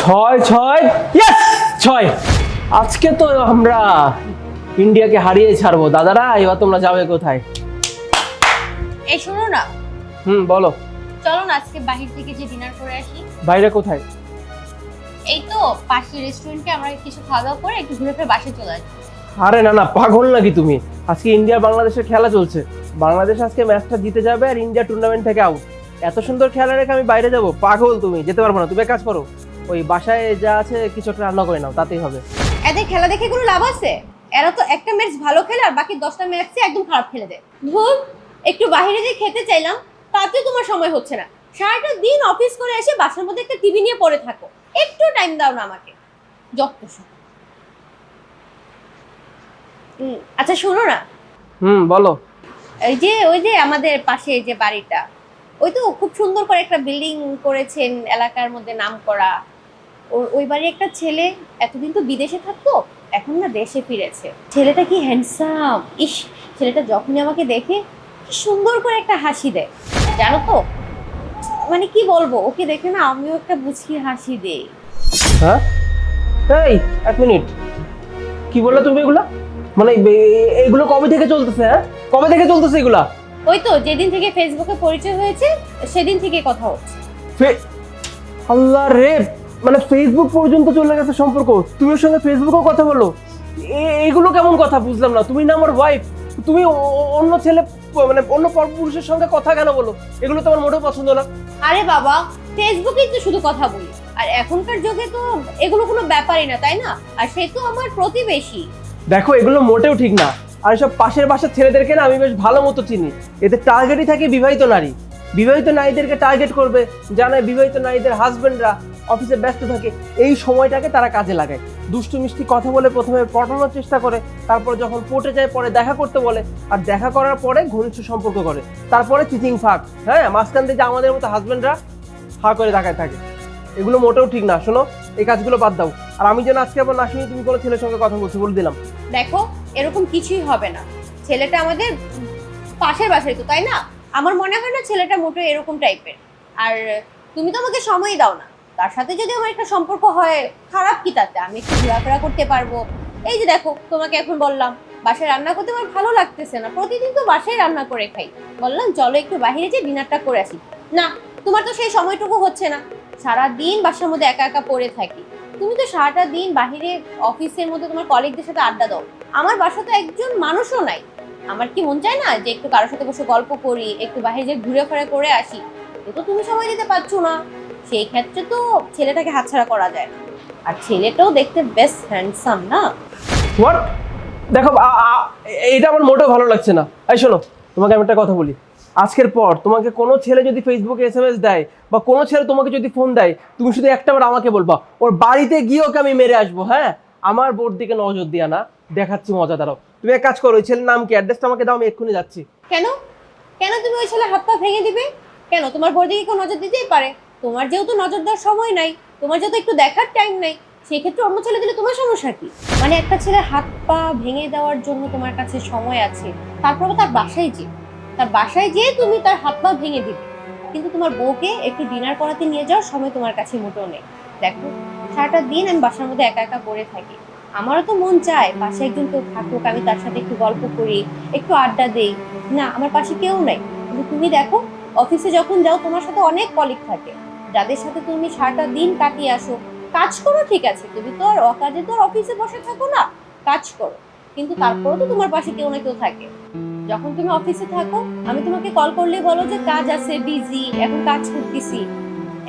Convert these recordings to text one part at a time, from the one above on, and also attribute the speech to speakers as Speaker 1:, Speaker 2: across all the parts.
Speaker 1: ছয় ছয়, ইয়েস ছয়। আজকে তো আমরা ইন্ডিয়াকে হারিয়ে ছাড়বো। দাদারা, এবার তোমরা যাবে কোথায়?
Speaker 2: এই শোনো না,
Speaker 1: বলো।
Speaker 2: চলো না আজকে বাহির থেকে যে ডিনার করে আসি।
Speaker 1: বাইরে কোথায়?
Speaker 2: এই তো পাশের রেস্টুরেন্টে আমরা কিছু খাওয়া দাওয়া করে একটু ঘুরে ফিরে বাসে চলে আসি।
Speaker 1: আরে না না, পাগল নাকি তুমি? আজকে ইন্ডিয়া বাংলাদেশের খেলা চলছে। বাংলাদেশ আজকে ম্যাচটা জিতে যাবে আর ইন্ডিয়া টুর্নামেন্ট থেকে আউট। এত সুন্দর খেলা রেখে আমি বাইরে যাবো? পাগল তুমি, যেতে পারবো না। তুমি এক কাজ করো, ওই বাসায় যা আছে কিছু একটা রান্না করে নাও, তাতেই হবে।
Speaker 2: এদের খেলা দেখে কোনো লাভ আছে? এরা তো একটা ম্যাচ ভালো খেলে আর বাকি 10টা ম্যাচে একদম খারাপ খেলে দেয়। ধুর, একটু বাইরে যে খেতে চাইলাম তাতেও তোমার সময় হচ্ছে না। সারাটা দিন অফিস করে এসে বাসার মধ্যে একটা টিভি নিয়ে পড়ে থাকো, একটু টাইম দাও না আমাকে। যত সব। আচ্ছা শোনো না,
Speaker 1: বলো।
Speaker 2: ওই যে আমাদের পাশে যে বাড়িটা, ওই তো খুব সুন্দর করে একটা বিল্ডিং করেছেন, এলাকার মধ্যে নাম করা। ওই বাড়ির একটা ছেলে এতদিন তো বিদেশে থাকতো, এখন না দেশে ফিরেছে। ছেলেটা কি হ্যান্ডসাম! ইস, ছেলেটা যখনই আমাকে দেখে কি সুন্দর করে একটা হাসি দেয়, জানো তো? মানে কি বলবো, ওকে দেখে না আমিও একটা মুচকি হাসি দেই।
Speaker 1: হ্যাঁ, এই এক মিনিট, কি বললে তুমি এগুলা? মানে এগুলো কবে থেকে চলতেছে? হ্যাঁ, কবে থেকে চলতেছে এগুলা?
Speaker 2: ওই তো যেদিন থেকে ফেসবুকে পরিচয় হয়েছে সেদিন থেকে কথা হচ্ছে।
Speaker 1: আল্লাহ রে, মানে ফেসবুক পর্যন্ত চলে গেছে সম্পর্ক? তুমি ওর সঙ্গে ফেসবুকেও কথা বলো? এগুলো কেমন কথা, বুঝলাম না। তুমি না আমার ওয়াইফ, তুমি অন্য ছেলে মানে অন্য পরপুরুষের সঙ্গে কথা কেন বলো? এগুলো তো আমার মোটেও পছন্দ না।
Speaker 2: আরে বাবা, ফেসবুকেই তো শুধু কথা বলি, আর এখনকার যুগে তো এগুলো কোনো ব্যাপারই না, তাই না? আর সে তো আমার প্রতিবেশী।
Speaker 1: দেখো, এগুলো মোটেও ঠিক না। আর এসব পাশের বাসার ছেলেদেরকে না আমি বেশ ভালো মতো চিনি। এতে টার্গেটই থাকে বিবাহিত নারী। বিবাহিত নারীদেরকে টার্গেট করবে, জানায় বিবাহিত নারীদের হাজবেন্ডরা অফিসে ব্যস্ত থাকে, এই সময়টাকে তারা কাজে লাগায়। দুষ্টু মিষ্টি কথা বলে প্রথমে পটানোর চেষ্টা করে, তারপরে যখন পটে যায় পরে দেখা করতে বলে, আর দেখা করার পরে ঘনিষ্ঠ সম্পর্ক করে, তারপরে চিচিং ফাঁক। হ্যাঁ, মাঝখান থেকে আমাদের মতো হাজবেন্ডরা ফা করে দেখায় থাকে। এগুলো মোটেও ঠিক না। শোনো, এই কাজগুলো বাদ দাও। আর আমি যেন আজকে আবার না শুনি তুমি কোনো ছেলের সঙ্গে কথা বলছো, বলে দিলাম।
Speaker 2: দেখো, এরকম কিছুই হবে না। ছেলেটা আমাদের পাশের বাসায় তো, তাই না? আমার মনে হয় না ছেলেটা মোটেও এরকম টাইপের। আর তুমি তো আমাকে সময় দাও না। তার সাথে যদি আমার একটা সম্পর্ক হয়, খারাপ কি তাতে? আমি একটু ঘোরাফেরা করতে পারবো। এই যে দেখো, তোমাকে এখন বললাম বাসায় রান্না করতে আমার ভালো লাগতেছে না, প্রতিদিন তো বাসায় রান্না করে খাই। বললাম চলো একটু বাইরে যে ডিনারটা করে আসি। না, তোমার তো সেই সময়টুকু হচ্ছে না। সারাদিন বাসার মধ্যে একা একা পড়ে থাকি। তুমি তো সারাটা দিন বাহিরে অফিসের মধ্যে তোমার কলিগদের সাথে আড্ডা দাও। আমার বাসা তো একজন মানুষও নাই। আমার কি মন চায় না যে একটু কারোর সাথে বসে গল্প করি, একটু বাইরে যে ঘুরে ফেরা করে আসি? তো তুমি সময় দিতে পারছো না। সেই ক্ষেত্রে তো ছেলেটাকে হাতছাড়া করা যায় না। আর ছেলেটাও দেখতে বেশ হ্যান্ডসাম, না?
Speaker 1: হোয়াট? দেখো, এটা আমার মোটেও ভালো লাগছে না। এই শোনো, তোমাকে আমি একটা কথা বলি। আজকের পর তোমাকে কোনো ছেলে যদি ফেসবুকে SMS দেয় বা কোনো ছেলে তোমাকে যদি ফোন দেয়, তুমি শুধু একটাবার আমাকে বলবা, ওর বাড়িতে গিয়ে ওকে আমি মেরে আসবো। হ্যাঁ, আমার বোর দিকে নজর দিয়া না, দেখাচ্ছি মজা। দাঁড়াও, তুমি এক কাজ করো, ওই ছেলের নাম কি, অ্যাড্রেসটা আমাকে দাও, আমি এক্ষুনি যাচ্ছি।
Speaker 2: কেন? কেন তুমি ওই ছেলে হাত পা ভেঙে দিবে? কেন? তোমার বোর দিকে কেউ নজর দিতেই পারে। তোমার যেহেতু নজর দেওয়ার সময় নাই, তোমার যেহেতু একটু দেখার টাইম নাই, সেক্ষেত্রে অন্য ছেলে দিলে তোমার সমস্যা কি? মানে একটা ছেলে হাত পা ভেঙে দেওয়ার জন্য তোমার কাছে সময় আছে, তারপরে তার বাসায় যেয়ে তুমি তার হাত পা ভেঙে দিবে, কিন্তু তোমার বউকে একটু ডিনার করাতে নিয়ে যাওয়ার সময় তোমার কাছে মোটেও নেই। দেখো, সারাটা দিন আমি বাসার মধ্যে একা একা পড়ে থাকি। আমারও তো মন চায় পাশে একজন কেউ থাকুক, আমি তার সাথে একটু গল্প করি, একটু আড্ডা দেই। না, আমার পাশে কেউ নাই। কিন্তু তুমি দেখো, অফিসে যখন যাও তোমার সাথে অনেক কলিগ থাকে, যাদের সাথে তুমি সারাটা দিন কাটিয়ে আসো। কাজ করো, ঠিক আছে, তুমি তো আর অকাজে তো আর অফিসে বসে থাকো না, কাজ করো। কিন্তু তারপরেও তো তোমার পাশে কেউ না কেউ থাকে। যখন তুমি অফিসে থাকো, আমি তোমাকে কল করলে বলো যে কাজ আছে, বিজি, এখন কাজ করতেছি।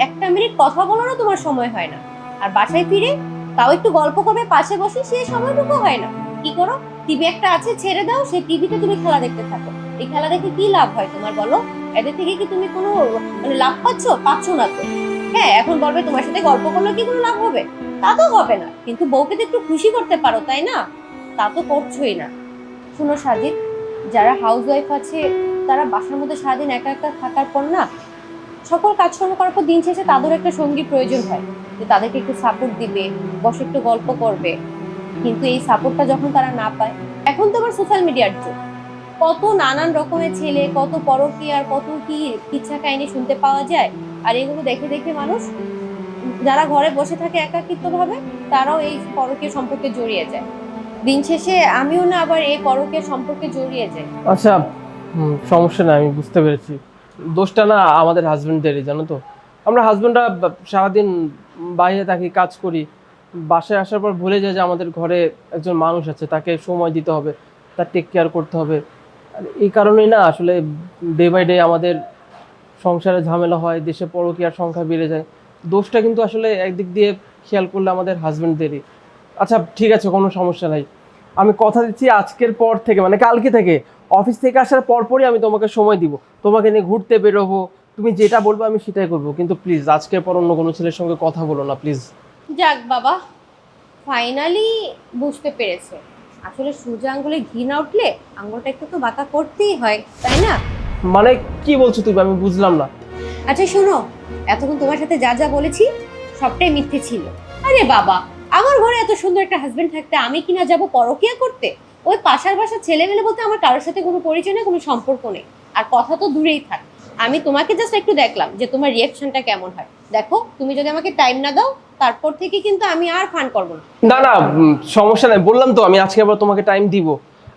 Speaker 2: একটা মিনিট কথা বলারও তোমার সময় হয় না। আর বাসায় ফিরে তাও একটু গল্প করবে পাশে বসে, সেই সময়টুকু হয় না। কি করো? টিভি একটা আছে, ছেড়ে দাও, সেই টিভিতে তুমি খেলা দেখতে থাকো। এই খেলা দেখে কি লাভ হয় তোমার, বলো? এদের থেকে কি তুমি কোনো মানে লাভ পাচ্ছ না তো? হ্যাঁ, এখন বলবে তোমার সাথে গল্প করলে কি কোনো লাভ হবে? তা তো হবে না। কিন্তু বউকে তো একটু খুশি করতে পারো, তাই না? তা তো করছোই না। শুনো সাজিদ, যারা হাউস ওয়াইফ আছে তারা বাসার মধ্যে সারাদিন একা একা থাকার পর না, সকল কাজকর্ম করার পর দিন শেষে তাদের একটা সঙ্গী প্রয়োজন হয়, যে তাদেরকে একটু সাপোর্ট দিবে, বসে একটু গল্প করবে। কিন্তু এই সাপোর্টটা যখন তারা না পায়, এখন তো আবার সোশ্যাল মিডিয়ার যুগ, কত নানান রকমের ছেলে, কত পরকীয়ার, কত কি ইচ্ছা কাহিনী শুনতে পাওয়া যায়। আর এগুলো দেখে দেখে মানুষ যারা ঘরে বসে থাকে একাকিত্বভাবে তারাও এই পরকীয় সম্পর্কে জড়িয়ে যায়। দিন শেষে আমিও না আবার এই পরকীয় সম্পর্কে জড়িয়ে যাই।
Speaker 1: আচ্ছা, সমস্যা নাই, আমি বুঝতে পেরেছি। দোষটা না আমাদের হাজবেন্ডদেরই, জানো তো। আমরা হাজবেন্ডরা সারাদিন বাইরে থাকি, কাজ করি, বাসায় আসার পর ভুলে যায় যে আমাদের ঘরে একজন মানুষ আছে, তাকে সময় দিতে হবে, তার টেক কেয়ার করতে হবে। আর এই কারণেই না আসলে ডে বাই ডে আমাদের সংসারে ঝামেলা হয়, দেশে পরকীয়ার সংখ্যা বেড়ে যায়। দোষটা কিন্তু আসলে একদিক দিয়ে খেয়াল করলে আমাদের হাজবেন্ডদেরই। আচ্ছা ঠিক আছে, কোনো সমস্যা নাই। আমি কথা দিচ্ছি আজকের পর থেকে, মানে কালকে থেকে, অফিস থেকে আসার পরপরই আমি তোমাকে সময় দিব, তোমাকে নিয়ে ঘুরতে বেরোবো, তুমি যেটা বলবো আমি সেটাই করবো। কিন্তু প্লিজ আজকের পর অন্য কোনো ছেলের সঙ্গে কথা বলো না, প্লিজ।
Speaker 2: যাক বাবা, ফাইনালি বুঝতে পেরেছে। আসলে সোজা আঙ্গুলে ঘি না উঠলে আঙ্গুলটা একটু তো বাঁকা করতেই হয়, তাই না?
Speaker 1: মানে কি বলছো তুমি, আমি বুঝলাম না।
Speaker 2: আচ্ছা শোনো, এতক্ষণ তোমার সাথে যা যা বলেছি সবটাই মিথ্যে ছিল। আরে বাবা, আমার ঘরে এত সুন্দর একটা হাজবেন্ড থাকতে আমি কি না যাবো পরকীয়া করতে? ওই পাশার বাসার ছেলেমেলে বলতে আমার কারোর সাথে কোনো পরিচয় নেই, কোনো সম্পর্ক নেই। আর কথা তো দূরেই থাক, আমি তোমাকে জাস্ট একটু দেখলাম যে তোমার রিয়াকশনটা কেমন হয়। দেখো, তুমি যদি আমাকে টাইম না দাও তারপর থেকে কিন্তু আমি আর ফান করবো না।
Speaker 1: না না, সমস্যা নাই, বললাম তো আমি আজকে আবার তোমাকে টাইম দিব।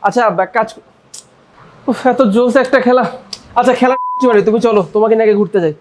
Speaker 1: আচ্ছা কাজ, উফ, এত জোস একটা খেলা। আচ্ছা খেলা, তুমি চলো, তোমাকে নিয়ে আগে ঘুরতে যাই।